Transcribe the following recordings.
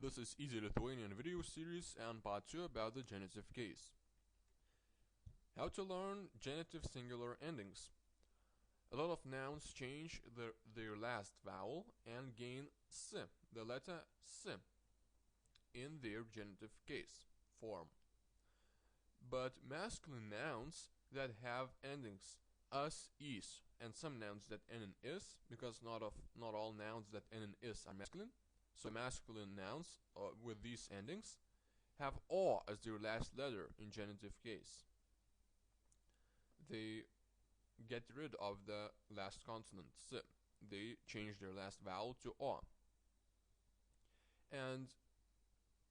This is Easy Lithuanian video series and part 2 about the genitive case. How to learn genitive singular endings. A lot of nouns change their last vowel and gain s, the letter s, in their genitive case form. But masculine nouns that have endings us, is, and some nouns that end in is, because not all nouns that end in is are masculine. So masculine nouns with these endings have o as their last letter in genitive case. They get rid of the last consonant s. They change their last vowel to o. And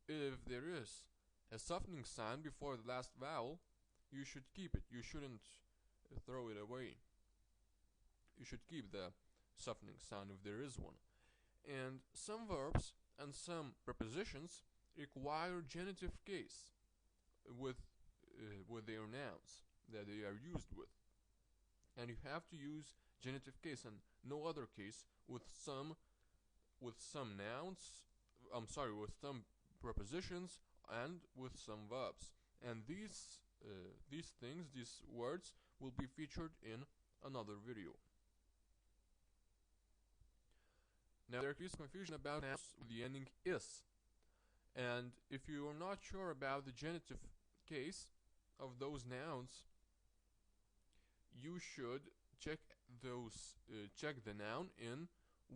if there is a softening sign before the last vowel, you should keep it. You shouldn't throw it away. You should keep the softening sign if there is one. And some verbs and some prepositions require genitive case with their nouns that they are used with, and you have to use genitive case and no other case with some nouns. With some prepositions and with some verbs. And these words will be featured in another video. Now there is confusion about nouns with the ending is, and if you are not sure about the genitive case of those nouns, you should check the noun in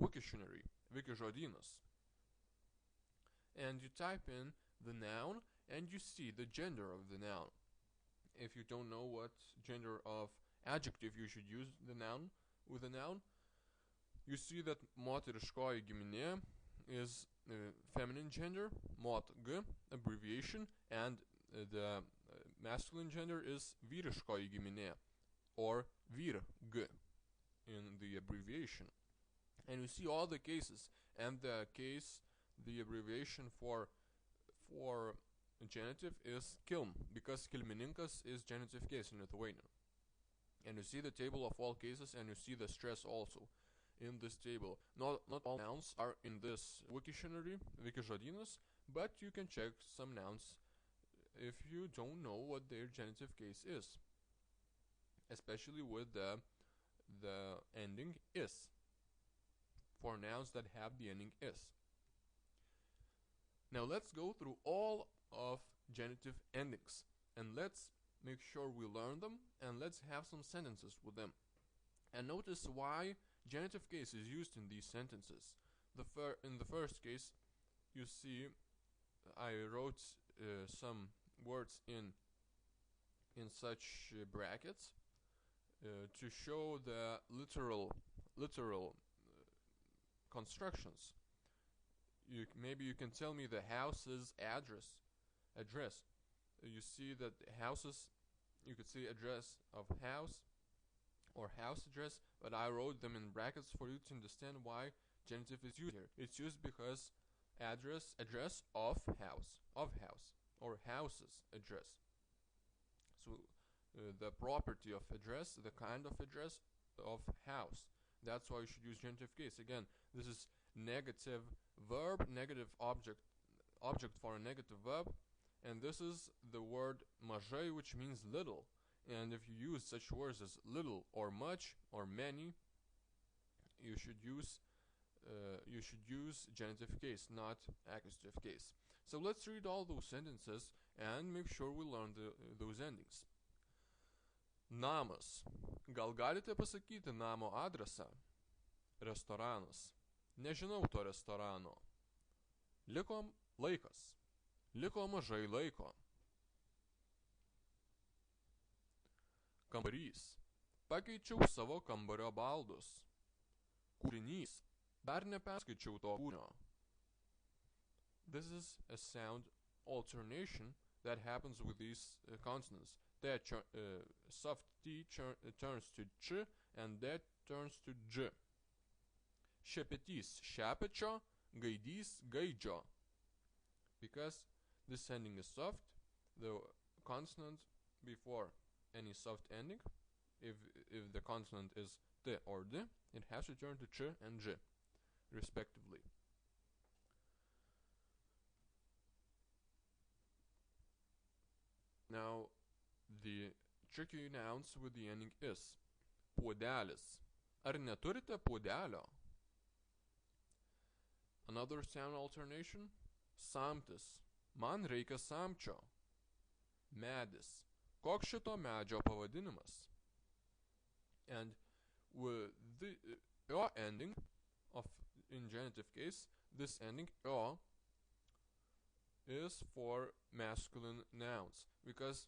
Wiktionary, Wikžodynas, and you type in the noun and you see the gender of the noun. If you don't know what gender of adjective you should use the noun with a noun, you see that moteriškoji giminė is feminine gender, mot-g, abbreviation, and the masculine gender is vyriškoji giminė, or vyr-g in the abbreviation. And you see all the cases, and the abbreviation for genitive is kilm, because kilmininkas is genitive case in Lithuanian. And you see the table of all cases, and you see the stress also in this table. Not all nouns are in this Wiktionary, Wikžodynas, but you can check some nouns if you don't know what their genitive case is, especially with the ending is, for nouns that have the ending is. Now let's go through all of genitive endings, and let's make sure we learn them, and let's have some sentences with them. And notice why genitive case is used in these sentences. In the first case, you see I wrote some words in such brackets to show the literal constructions. Maybe you can tell me the house's address. You see that houses, you could see address of house or house address, but I wrote them in brackets for you to understand why genitive is used here. It's used because address of house, or house's address. So the property of address, the kind of address of house. That's why you should use genitive case. Again, this is negative verb, negative object for a negative verb, and this is the word mažai, which means little. And if you use such words as little or much or many, you should use genitive case, not accusative case. So let's read all those sentences and make sure we learn those endings. Namas. Gal galite pasakyti namo adresą? Restoranas. Nežinau to restorano. Liko laikas. Liko mažai laiko. Kambarys. Pakeičiau savo kambario baldus. Kūrinys. Dar neperskaičiau to kūrinio. This is a sound alternation that happens with these consonants. That soft T turns to ch, and that turns to j. Šepetys šepečio, gaidys gaidžio. Because this ending is soft, the consonant before any soft ending, if the consonant is t or d, it has to turn to ch and j, respectively. Now, the tricky nouns with the ending is. Puodelis. Ar neturite puodelio? Another sound alternation. Samtis. Man reikia samčio. Medis. Koks šito medžio pavadinimas? And with the o ending of in genitive case, this ending o is for masculine nouns, because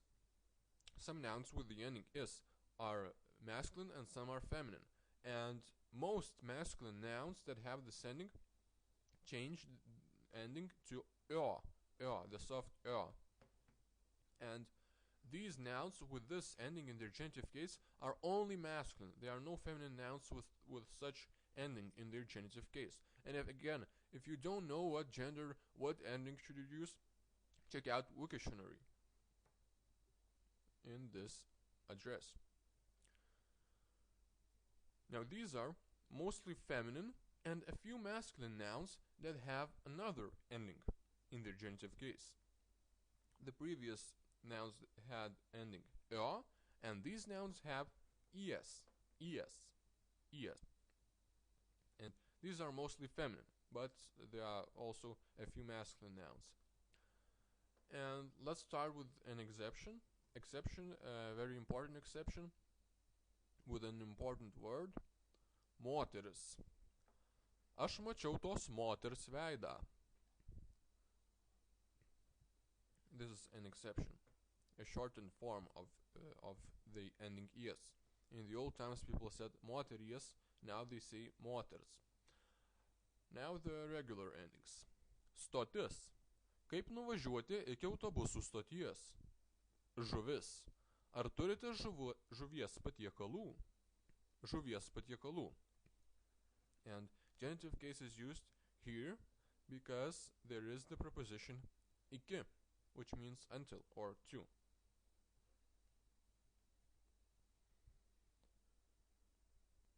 some nouns with the ending is are masculine and some are feminine, and most masculine nouns that have this ending change ending to o, the soft o. And these nouns with this ending in their genitive case are only masculine. There are no feminine nouns with such ending in their genitive case. And if you don't know what gender, what ending should you use, check out Wiktionary in this address. Now these are mostly feminine and a few masculine nouns that have another ending in their genitive case. The previous nouns had ending o, and these nouns have es. And these are mostly feminine, but there are also a few masculine nouns. And let's start with an exception. A very important exception with an important word. Moteris. Aš mačiau tos moters veidą. This is an exception, a shortened form of the ending es. In the old times people said moteries, now they say moters. Now the regular endings. Stotis. Kaip nuvažiuoti iki autobusų stoties? Žuvis. Ar turite žuvies patiekalų? Žuvies patiekalų. And genitive case is used here because there is the preposition iki, which means until or to.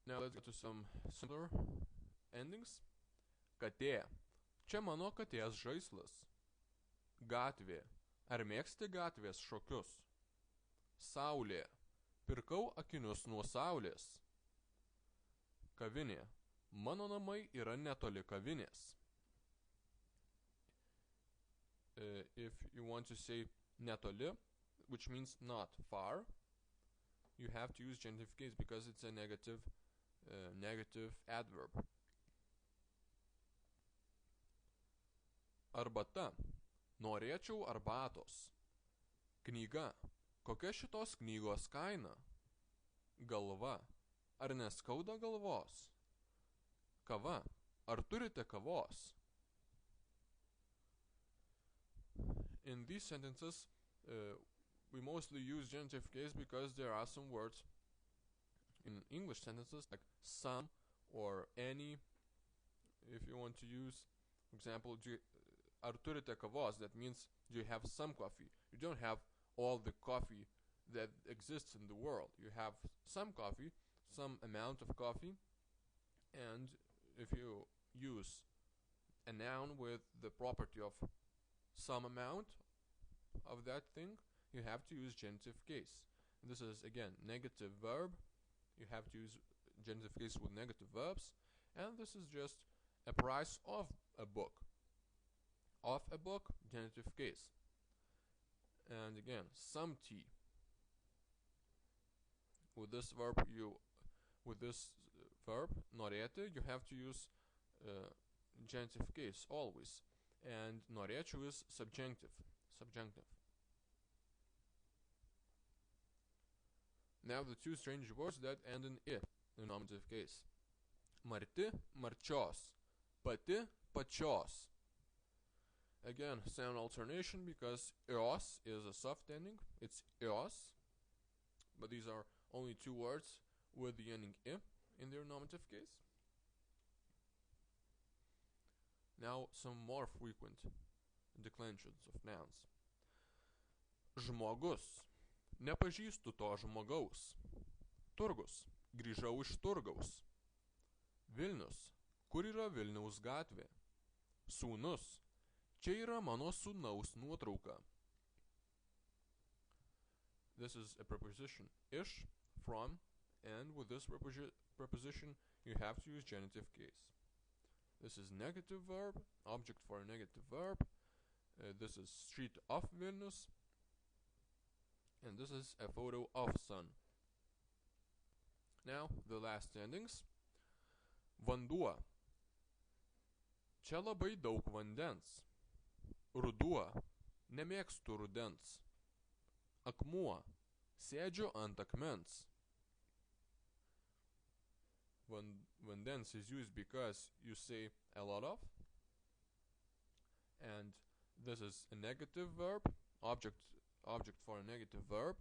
Now let's go to some simpler endings. Katė. Čia mano katės žaislas. Gatvė. Ar mėgsti gatvės šokius? Saulė. Pirkau akinius nuo saulės. Kavinė. Mano namai yra netoli kavinės. If you want to say netoli, which means not far, you have to use genitive case because it's a negative adverb. Arbata. Norėčiau arbatos. Knyga. Kokia šitos knygos kaina? Galva. Ar neskauda galvos? Kava. Ar turite kavos? In these sentences, we mostly use genitive case because there are some words in English sentences like some or any. If you want to use, for example, ar turite kavos, that means do you have some coffee. You don't have all the coffee that exists in the world. You have some coffee, some amount of coffee, and if you use a noun with the property of some amount of that thing, you have to use genitive case. And this is again negative verb. You have to use genitive case with negative verbs, and this is just a price of a book. Of a book, genitive case. And again, some tea. With this verb, norėti, you have to use genitive case always. And norėčiau is subjunctive. Now the two strange words that end in I in nominative case. Marti, marčios. Pati, pačios. Again, sound alternation because eos is a soft ending. It's eos. But these are only two words with the ending I in their nominative case. Now some more frequent declensions of nouns. Žmogus. Nepažįstu to žmogaus. Turgus. Grįžau iš turgaus. Vilnius. Kur yra Vilniaus gatvė? Sūnus. Čia yra mano sūnaus nuotrauka. This is a preposition ish, from, and with this preposition you have to use genitive case. This is negative verb, object for a negative verb. This is street of Vilnius, and this is a photo of sun. Now the last endings. Vanduo. Čia labai daug vandens. Ruduo. Nemėgstu rudens. Akmuo. Sėdžiu ant akmens. Vandens is used because you say a lot of, and this is a negative verb, object for a negative verb.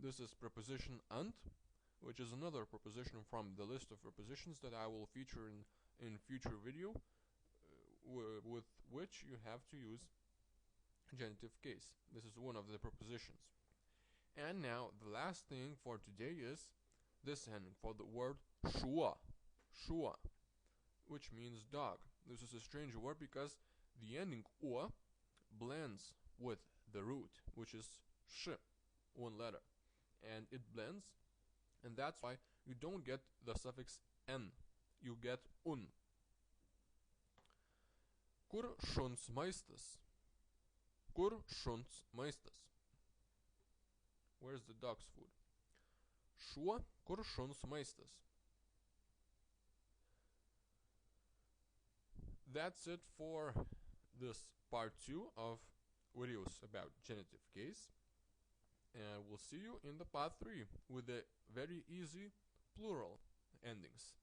This is preposition ant, which is another preposition from the list of prepositions that I will feature in future video, with which you have to use genitive case. This is one of the prepositions. And now the last thing for today is this ending for the word šuo, which means dog. This is a strange word because the ending o blends with the root, which is sh, one letter, and it blends, and that's why you don't get the suffix n, you get un. Kur šuns maistas? Kur šuns maistas? Where's the dog's food? Šuo, kur šuns maistas? That's it for this part 2 of videos about genitive case, and we'll see you in the part 3 with the very easy plural endings.